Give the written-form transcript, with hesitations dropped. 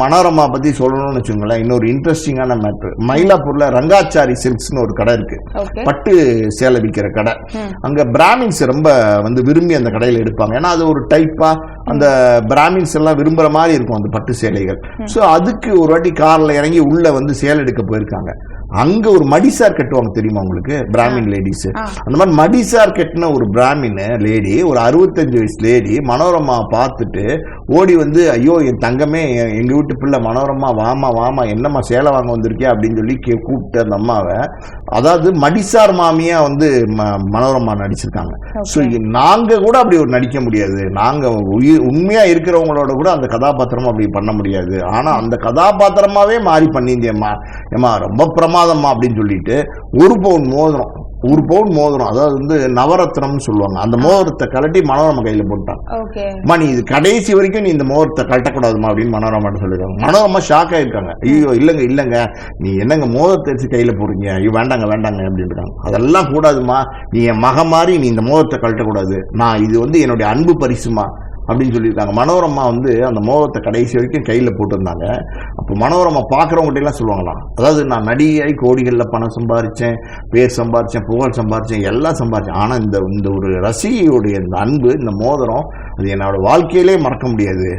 மனோரமா பத்தி சொல்லணும்னு வச்சுங்களேன், இன்னொரு இன்ட்ரெஸ்டிங்கான மேட்ரு. மயிலாப்பூர்ல ரங்காச்சாரி சில்க்ஸ்னு ஒரு கடை இருக்கு, பட்டு சேலை விற்கிற கடை. அங்க பிராமின்ஸ் ரொம்ப விரும்பி அந்த கடையில எடுப்பாங்க. ஏன்னா அது ஒரு டைப்பா அந்த பிராமின்ஸ் எல்லாம் விரும்புற மாதிரி இருக்கும் அந்த பட்டு சேலைகள். ஸோ அதுக்கு ஒரு வாட்டி கார்ல இறங்கி உள்ள சேலை எடுக்க போயிருக்காங்க. அங்க ஒரு மடிசார் கட்டுவாங்க தெரியுமா உங்களுக்கு, பிராமின் லேடிஸ். அந்த மாதிரி மடிசார் கட்டின ஒரு பிராமின் லேடி, ஒரு 65 வயசு லேடி மனோரமா பார்த்துட்டு ஓடி ஐயோ என் தங்கமே, எங்க வீட்டு பிள்ளை மனோரமா, வாமா வாமா, என்னம்மா சேலை வாங்க வந்திருக்கியா அப்படின்னு சொல்லி கூப்பிட்டு அந்த அம்மாவை, அதாவது மடிசார் மாமியா மனோரமா நடிச்சிருக்காங்க. ஸோ நாங்க கூட அப்படி ஒரு நடிக்க முடியாது, நாங்க உண்மையா இருக்கிறவங்களோட கூட அந்த கதாபாத்திரமா அப்படி பண்ண முடியாது. ஆனா அந்த கதாபாத்திரமாவே மாறி பண்ணியிருந்தேம்மா, ஏமா ரொம்ப பிரமாதம்மா அப்படின்னு சொல்லிட்டு ஒரு பவுன் மோதிரம் அதாவது நவரத்னம் சொல்லுவாங்க, அந்த மோதிரத்தை கலட்டி மனோரமா கையில போட்டாங்க. நீ இது கடைசி வரைக்கும் நீ இந்த மோதிரத்தை கட்டக்கூடாதுமா அப்படின்னு மனோரமா சொல்லிருக்காங்க. மனோரமா ஷாக் ஆயிருக்காங்க. ஐயோ இல்லங்க நீ என்னங்க மோதிரத்தை எடுத்து கையில போடுறீங்க, ஐயோ வேண்டாங்க அப்படின்னு இருக்காங்க. அதெல்லாம் கூடாதுமா, நீ என் மக மாதிரி நீ இந்த மோதிரத்தை கழட்டக்கூடாது, நான் இது என்னுடைய அன்பு பரிசுமா அப்படின்னு சொல்லியிருக்காங்க. மனோரமா அந்த மோகத்தை கடைசி வரைக்கும் கையில போட்டிருந்தாங்க. அப்போ மனோரமா பாக்குறவங்க எல்லாம் சொல்லுவாங்களாம், அதாவது நான் நடிகை கோடிகள்ல பணம் சம்பாதிச்சேன், பேர் சம்பாதிச்சேன், புகழ் சம்பாதிச்சேன், எல்லாம் சம்பாதிச்சேன், ஆனா இந்த ஒரு ரசிகையுடைய இந்த அன்பு, இந்த மோதிரம், அது என்னோட வாழ்க்கையிலே மறக்க முடியாது.